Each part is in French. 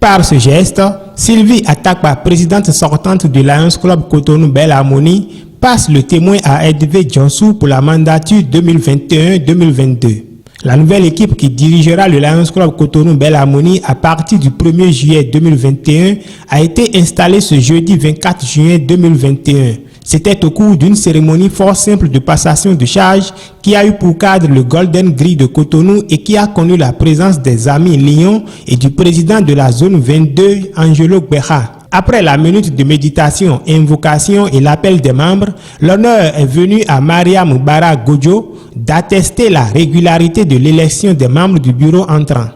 Par ce geste, Sylvie Atakpa, présidente sortante du Lions Club Cotonou Belle Harmonie, passe le témoin à Edvé Djossou pour la mandature 2021-2022. La nouvelle équipe qui dirigera le Lions Club Cotonou Belle Harmonie à partir du 1er juillet 2021 a été installée ce jeudi 24 juin 2021. C'était au cours d'une cérémonie fort simple de passation de charge qui a eu pour cadre le Golden Grille de Cotonou et qui a connu la présence des amis Lyon et du président de la zone 22, Angelo Guerra. Après la minute de méditation, invocation et l'appel des membres, l'honneur est venu à Maria Moubara Godjo d'attester la régularité de l'élection des membres du bureau entrant.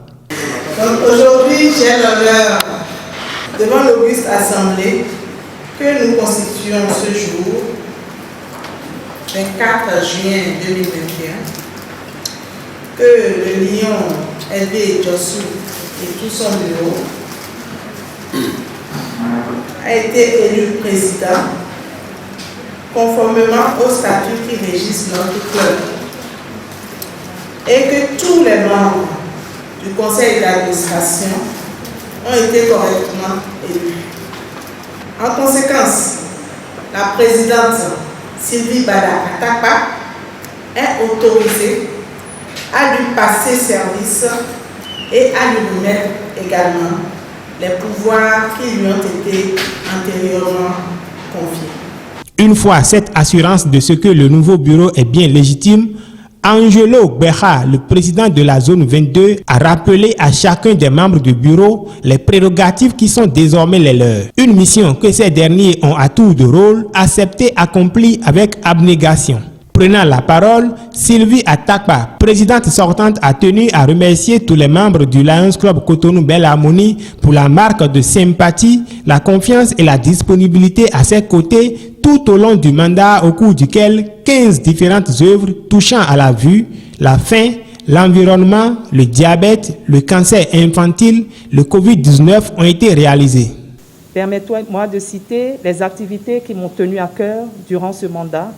Donc aujourd'hui, j'ai l'honneur devant l'auguste assemblée que nous constituons ce jour, 24 juin 2021, que le Lion Edvé Djossou et tout son bureau a été élu président conformément aux statuts qui régissent notre club et que tous les membres du conseil d'administration ont été correctement élus. En conséquence, la présidente Sylvie Bada Atakpa est autorisée à lui passer service et à lui remettre également les pouvoirs qui lui ont été antérieurement confiés. Une fois cette assurance de ce que le nouveau bureau est bien légitime, Angelo Guerra, le président de la zone 22, a rappelé à chacun des membres du bureau les prérogatives qui sont désormais les leurs. Une mission que ces derniers ont à tour de rôle acceptée, accomplie avec abnégation. Prenant la parole, Sylvie Atakpa, présidente sortante, a tenu à remercier tous les membres du Lions Club Cotonou Belle Harmonie pour la marque de sympathie, la confiance et la disponibilité à ses côtés tout au long du mandat au cours duquel 15 différentes œuvres touchant à la vue, la faim, l'environnement, le diabète, le cancer infantile, le Covid-19 ont été réalisées. Permettez-moi de citer les activités qui m'ont tenu à cœur durant ce mandat.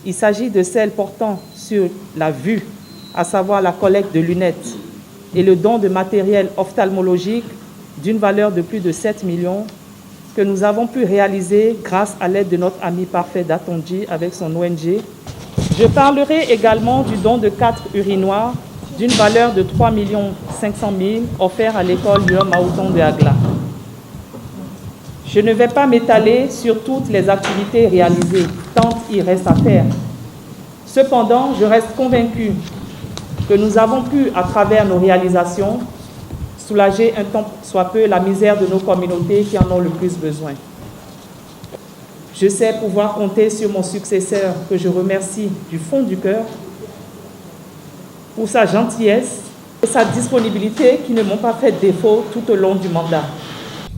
Il s'agit de celles portant sur la vue, à savoir la collecte de lunettes et le don de matériel ophtalmologique d'une valeur de plus de 7 millions que nous avons pu réaliser grâce à l'aide de notre ami parfait Datonji avec son ONG. Je parlerai également du don de 4 urinoirs d'une valeur de 3 500 000 offerts à l'école Guillaume Maouton de Agla. Je ne vais pas m'étaler sur toutes les activités réalisées, tant il reste à faire. Cependant, je reste convaincu que nous avons pu, à travers nos réalisations, soulager un tant soit peu la misère de nos communautés qui en ont le plus besoin. Je sais pouvoir compter sur mon successeur, que je remercie du fond du cœur, pour sa gentillesse et sa disponibilité qui ne m'ont pas fait défaut tout au long du mandat.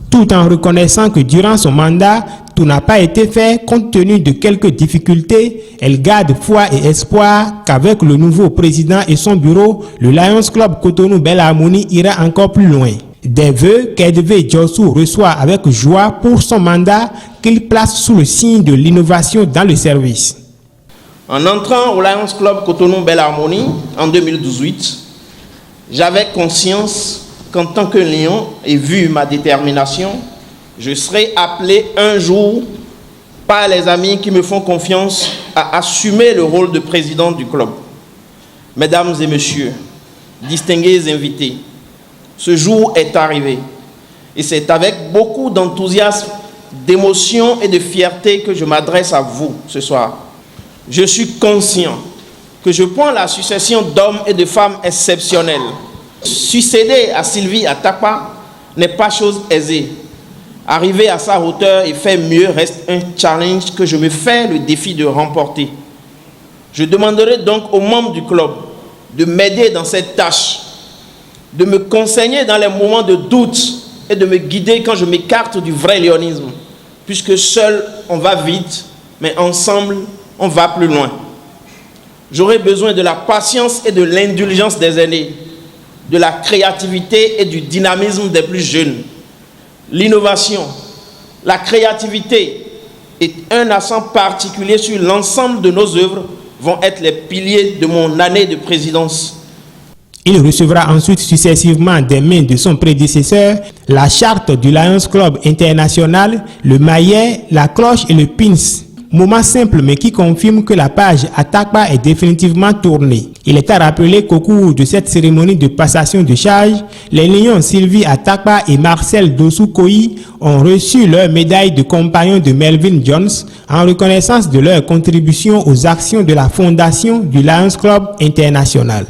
Tout en reconnaissant que durant son mandat, tout n'a pas été fait compte tenu de quelques difficultés, elle garde foi et espoir qu'avec le nouveau président et son bureau, le Lions Club Cotonou Belle Harmonie ira encore plus loin. Des vœux qu'Edvé Djossou reçoit avec joie pour son mandat qu'il place sous le signe de l'innovation dans le service. En entrant au Lions Club Cotonou Belle Harmonie en 2018, j'avais conscience qu'en tant que Lion, et vu ma détermination, je serai appelé un jour par les amis qui me font confiance à assumer le rôle de président du club. Mesdames et messieurs, distingués invités, ce jour est arrivé et c'est avec beaucoup d'enthousiasme, d'émotion et de fierté que je m'adresse à vous ce soir. Je suis conscient que je prends la succession d'hommes et de femmes exceptionnels. Succéder à Sylvie Atakpa n'est pas chose aisée. Arriver à sa hauteur et faire mieux reste un challenge que je me fais le défi de remporter. Je demanderai donc aux membres du club de m'aider dans cette tâche, de me conseiller dans les moments de doute et de me guider quand je m'écarte du vrai léonisme, puisque seul on va vite, mais ensemble on va plus loin. J'aurai besoin de la patience et de l'indulgence des aînés, de la créativité et du dynamisme des plus jeunes. L'innovation, la créativité et un accent particulier sur l'ensemble de nos œuvres vont être les piliers de mon année de présidence. Il recevra ensuite successivement des mains de son prédécesseur la charte du Lions Club International, le maillet, la cloche et le pins. Moment simple mais qui confirme que la page Atakpa est définitivement tournée. Il est à rappeler qu'au cours de cette cérémonie de passation de charge, les lions Sylvie Atakpa et Marcel Dossou-Koyi ont reçu leur médaille de compagnon de Melvin Jones en reconnaissance de leur contribution aux actions de la fondation du Lions Club International.